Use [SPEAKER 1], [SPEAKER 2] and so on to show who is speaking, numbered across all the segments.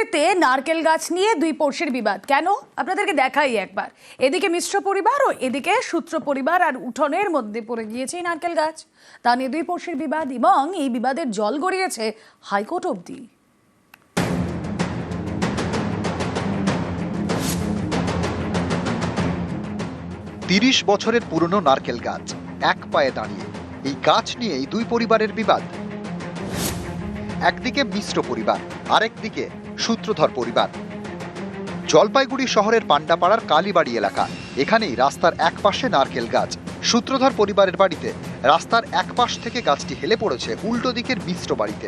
[SPEAKER 1] জলপাইগুড়িতে নারকেল গাছ নিয়ে দুই পড়শির বিবাদ। কেন আপনাদেরকে দেখাই একবার। এদিকে মিশ্র পরিবার ও এদিকে সূত্র পরিবার, আর উঠোনের মধ্যে পড়ে গিয়েছে এই নারকেল গাছ। তা নিয়ে দুই পড়শির বিবাদ, এবং এই বিবাদের জল গড়িয়েছে হাইকোর্ট অবধি।
[SPEAKER 2] তিরিশ বছরের পুরনো নারকেল গাছ এক পায়ে দাঁড়িয়ে, এই গাছ নিয়েই দুই পরিবারের বিবাদ। একদিকে মিশ্র পরিবার, আরেকদিকে সূত্রধর পরিবার। জলপাইগুড়ি শহরের পান্ডাপাড়ার কালীবাড়ি এলাকা। এখানেই রাস্তার এক পাশে নারকেল গাছ। সূত্রধর পরিবারের বাড়িতে রাস্তার এক পাশ থেকে গাছটি হেলে পড়েছে উল্টো দিকের মিশ্র বাড়িতে।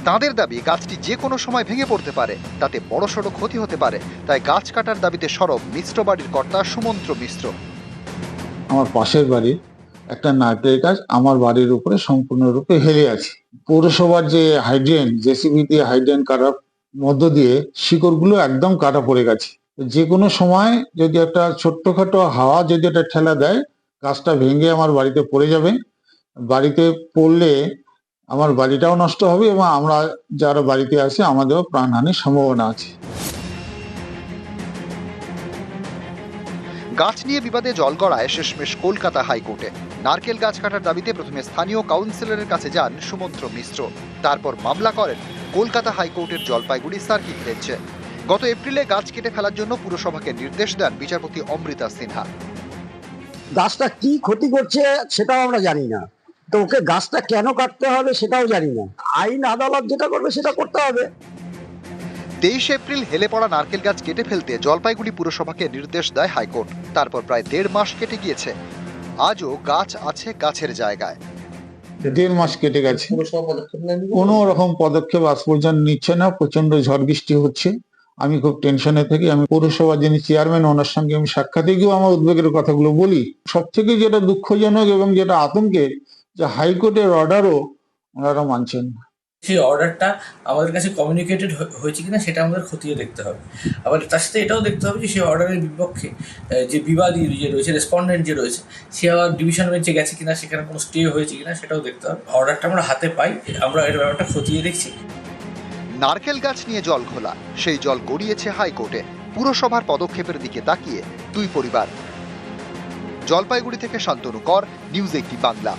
[SPEAKER 2] তাঁদের দাবি গাছটি যে কোনো সময় ভেঙে পড়তে পারে, তাতে বড়সড় ক্ষতি হতে পারে। তাই গাছ কাটার দাবিতে সরব মিশ্র বাড়ির কর্তা সুমন্ত্র মিশ্র।
[SPEAKER 3] আমার পাশের বাড়ির একটা নারকেল গাছ আমার বাড়ির উপরে সম্পূর্ণরূপে হেলে আছে। পৌরসভার যে হাইড্রেন, জেসিবি দিয়ে হাইড্রেন কাটার মধ্য দিয়ে শিকড়গুলো একদম কাটা পড়ে গেছে। যে কোনো সময় যদি একটা ছোট্টখাটো হাওয়া যদি একটা ঠেলা দেয়, গাছটা ভেঙে আমার বাড়িতে পড়ে যাবে। বাড়িতে পড়লে আমার বাড়িটাও নষ্ট হবে এবং আমরা যারা বাড়িতে আছে আমাদেরও প্রাণহানির সম্ভাবনা আছে।
[SPEAKER 2] গাছ নিয়ে বিবাদে জল গড়ায় শেষমেশ কলকাতা হাইকোর্টে। নারকেল গাছ কাটার দাবিতে প্রথমে স্থানীয় কাউন্সিলরের কাছে যান সুমন্ত্র মিশ্র। তারপর মামলা করেন কলকাতা হাইকোর্টের জলপাইগুড়ি সার্কিট বেঞ্চে। গত এপ্রিলে গাছ কেটে ফেলার জন্য পুরসভাকে নির্দেশ দেন বিচারপতি অমৃতা সিনহা।
[SPEAKER 4] গাছটা কি ক্ষতি করছে সেটাও আমরা জানি না, তো ওকে গাছটা কেন কাটতে হবে সেটাও জানি না। আইন আদালত যেটা করবে সেটা করতে হবে।
[SPEAKER 2] 23 এপ্রিল হেলে পড়া নারকেল গাছ কেটে ফেলতে জলপাইগুড়ি পুরসভাকে নির্দেশ দেয় হাইকোর্ট। তারপর প্রায় 1.5 মাস কেটে গিয়েছে। আজও গাছ আছে গাছের জায়গায়।
[SPEAKER 3] 1.5 মাস কেটে গেছে, কোনো রকম পদক্ষেপ আজ পর্যন্ত নিচ্ছে না। প্রচন্ড ঝড় বৃষ্টি হচ্ছে, আমি খুব টেনশনে থাকি। আমি পৌরসভার যিনি চেয়ারম্যান, ওনার সঙ্গে আমি সাক্ষাতে গিয়েও আমার উদ্বেগের কথাগুলো বলি। সব থেকে যেটা দুঃখজনক এবং যেটা আতঙ্কের, যে হাইকোর্টের অর্ডারও ওনারা মানছেন না।
[SPEAKER 5] সেই অর্ডারটা আমাদের কাছে কমিউনিকেটেড হয়েছে কিনা সেটা আমাদের খতিয়ে দেখতে হবে। আবার তার সাথে এটাও দেখতে হবে যে সেই অর্ডারের বিপক্ষে যে বিবাদী যে রয়েছে, রেসপন্ডেন্ট যে রয়েছে, সে আবার ডিভিশন বেঞ্চে গেছে কিনা, সেখানে কোনো স্টে হয়েছে কিনা সেটাও দেখতে হবে। অর্ডারটা আমরা হাতে পাই, আমরা এর ব্যাপারটা খতিয়ে দেখছি।
[SPEAKER 2] নারকেল গাছ নিয়ে জল ঘোলা, সেই জল গড়িয়েছে হাইকোর্টে। পুরসভার পদক্ষেপের দিকে তাকিয়ে দুই পরিবার। জলপাইগুড়ি থেকে শান্তনু কর, নিউজ 18 বাংলা।